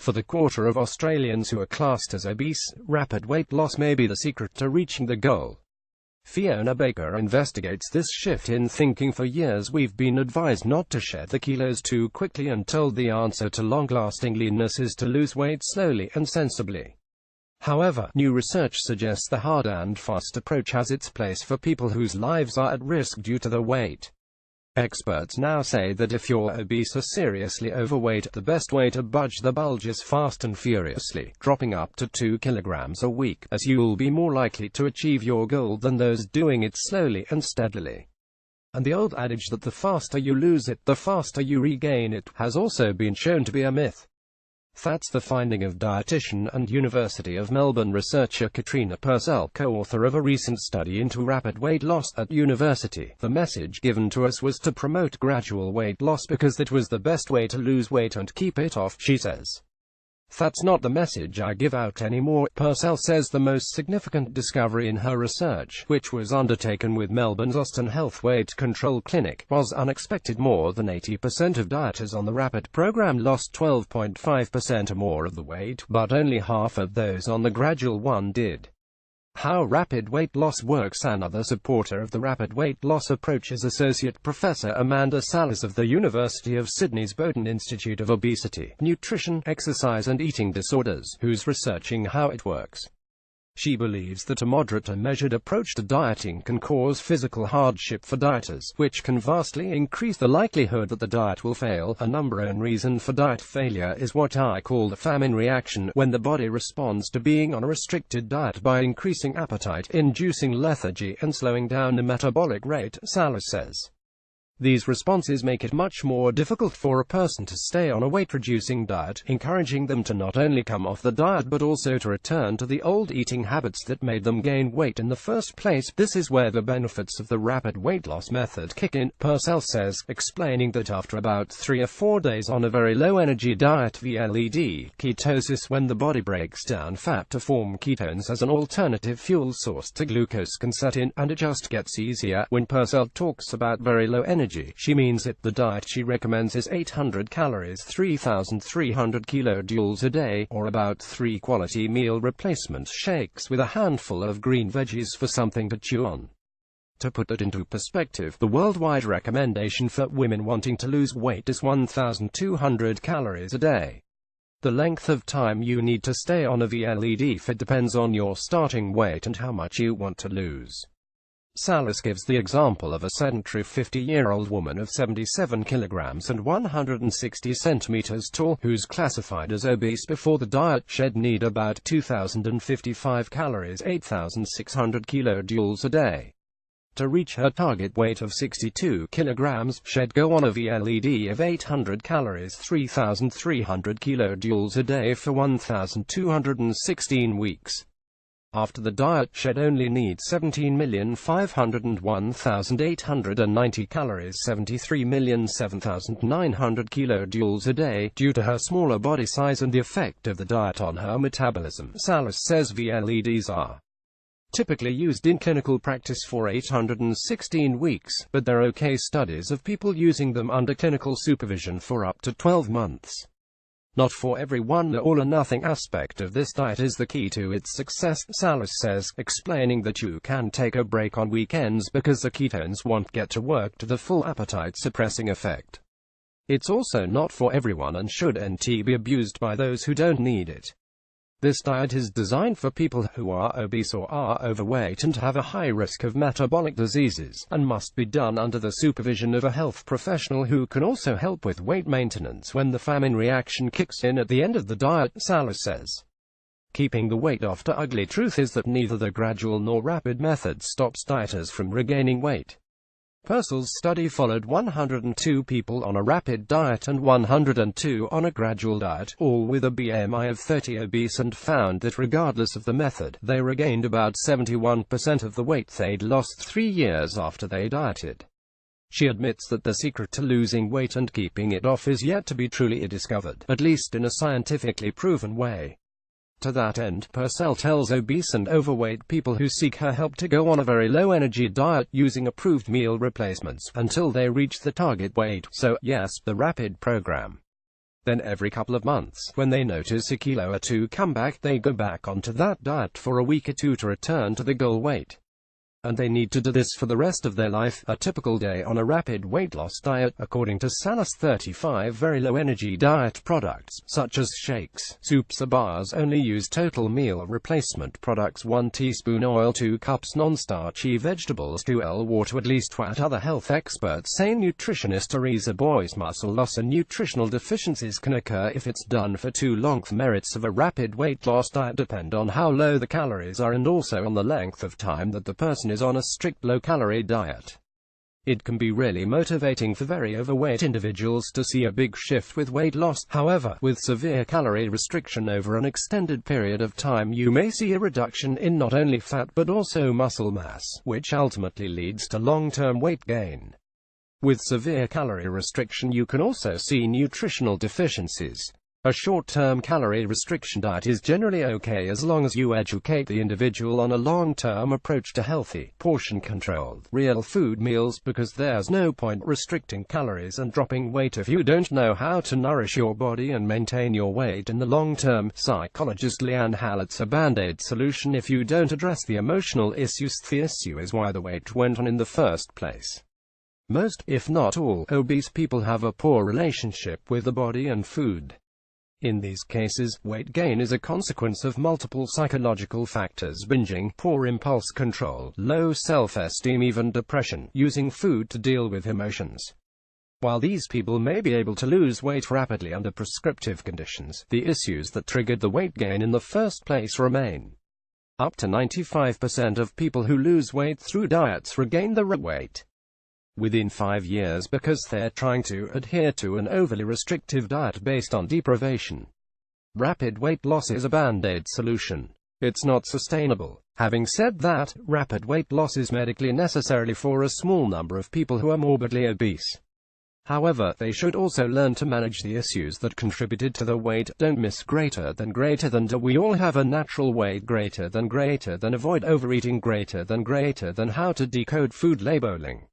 For the quarter of Australians who are classed as obese, rapid weight loss may be the secret to reaching the goal. Fiona Baker investigates this shift in thinking. For years we've been advised not to shed the kilos too quickly and told the answer to long-lasting leanness is to lose weight slowly and sensibly. However, new research suggests the hard and fast approach has its place for people whose lives are at risk due to their weight. Experts now say that if you're obese or seriously overweight, the best way to budge the bulge is fast and furiously, dropping up to 2 kilograms a week, as you'll be more likely to achieve your goal than those doing it slowly and steadily. And the old adage that the faster you lose it, the faster you regain it, has also been shown to be a myth. That's the finding of dietitian and University of Melbourne researcher Katrina Purcell, co-author of a recent study into rapid weight loss at university. The message given to us was to promote gradual weight loss because it was the best way to lose weight and keep it off, she says. That's not the message I give out anymore. Purcell says the most significant discovery in her research, which was undertaken with Melbourne's Austin Health Weight Control Clinic, was unexpected. More than 80% of dieters on the RAPID program lost 12.5% or more of the weight, but only half of those on the gradual one did. How rapid weight loss works. Another supporter of the rapid weight loss approach is Associate Professor Amanda Salas of the University of Sydney's Bowden Institute of Obesity, Nutrition, Exercise and Eating Disorders, who's researching how it works. She believes that a moderate to measured approach to dieting can cause physical hardship for dieters, which can vastly increase the likelihood that the diet will fail. A number one reason for diet failure is what I call the famine reaction, when the body responds to being on a restricted diet by increasing appetite, inducing lethargy, and slowing down the metabolic rate, Salas says. These responses make it much more difficult for a person to stay on a weight-reducing diet, encouraging them to not only come off the diet but also to return to the old eating habits that made them gain weight in the first place. This is where the benefits of the rapid weight loss method kick in, Purcell says, explaining that after about 3 or 4 days on a very low-energy diet (VLED) ketosis, when the body breaks down fat to form ketones as an alternative fuel source to glucose, can set in, and it just gets easier. When Purcell talks about very low energy, she means it. The diet she recommends is 800 calories, 3,300 kilojoules a day, or about 3 quality meal replacement shakes with a handful of green veggies for something to chew on. To put that into perspective, the worldwide recommendation for women wanting to lose weight is 1,200 calories a day. The length of time you need to stay on a VLED fit depends on your starting weight and how much you want to lose. Salas gives the example of a sedentary 50-year-old woman of 77 kilograms and 160 centimeters tall, who's classified as obese before the diet. She'd need about 2,055 calories, 8,600 kilojoules a day. To reach her target weight of 62 kilograms, she'd go on a VLED of 800 calories, 3,300 kilojoules a day for 1,216 weeks. After the diet, she'd only need 17,501,890 calories, 73,007,900 kilojoules a day, due to her smaller body size and the effect of the diet on her metabolism. Salas says VLEDs are typically used in clinical practice for 816 weeks, but there are case studies of people using them under clinical supervision for up to 12 months. Not for everyone, the all-or-nothing aspect of this diet is the key to its success, Salas says, explaining that you can take a break on weekends because the ketones won't get to work to the full appetite-suppressing effect. It's also not for everyone and shouldn't be abused by those who don't need it. This diet is designed for people who are obese or are overweight and have a high risk of metabolic diseases, and must be done under the supervision of a health professional who can also help with weight maintenance when the famine reaction kicks in at the end of the diet, Salas says. Keeping the weight off. The ugly truth is that neither the gradual nor rapid method stops dieters from regaining weight. Purcell's study followed 102 people on a rapid diet and 102 on a gradual diet, all with a BMI of 30 obese, and found that regardless of the method, they regained about 71% of the weight they'd lost 3 years after they dieted. She admits that the secret to losing weight and keeping it off is yet to be truly discovered, at least in a scientifically proven way. To that end, Purcell tells obese and overweight people who seek her help to go on a very low-energy diet using approved meal replacements until they reach the target weight. So, yes, the RAPID program. Then every couple of months, when they notice a kilo or two come back, they go back onto that diet for a week or two to return to the goal weight. And they need to do this for the rest of their life. A typical day on a rapid weight loss diet, according to Salus 35 very low energy diet products, such as shakes, soups or bars, only use total meal replacement products, 1 teaspoon oil, 2 cups non-starchy vegetables, 2 water, at least what other health experts say. Nutritionist Teresa Boyce, muscle loss and nutritional deficiencies can occur if it's done for too long. The merits of a rapid weight loss diet depend on how low the calories are and also on the length of time that the person is on a strict low-calorie diet. It can be really motivating for very overweight individuals to see a big shift with weight loss. However, with severe calorie restriction over an extended period of time, you may see a reduction in not only fat but also muscle mass, which ultimately leads to long-term weight gain. With severe calorie restriction, you can also see nutritional deficiencies. A short-term calorie restriction diet is generally okay as long as you educate the individual on a long-term approach to healthy, portion-controlled, real food meals, because there's no point restricting calories and dropping weight if you don't know how to nourish your body and maintain your weight in the long term. Psychologist Leanne Hallett's a band-aid solution if you don't address the emotional issues. The issue is why the weight went on in the first place. Most, if not all, obese people have a poor relationship with the body and food. In these cases, weight gain is a consequence of multiple psychological factors: binging, poor impulse control, low self-esteem, even depression, using food to deal with emotions. While these people may be able to lose weight rapidly under prescriptive conditions, the issues that triggered the weight gain in the first place remain. Up to 95% of people who lose weight through diets regain the weight within 5 years because they're trying to adhere to an overly restrictive diet based on deprivation. Rapid weight loss is a band-aid solution. It's not sustainable. Having said that, rapid weight loss is medically necessary for a small number of people who are morbidly obese. However, they should also learn to manage the issues that contributed to the weight. Don't miss greater than. Do we all have a natural weight? Greater than. Avoid overeating. Greater than. How to decode food labeling.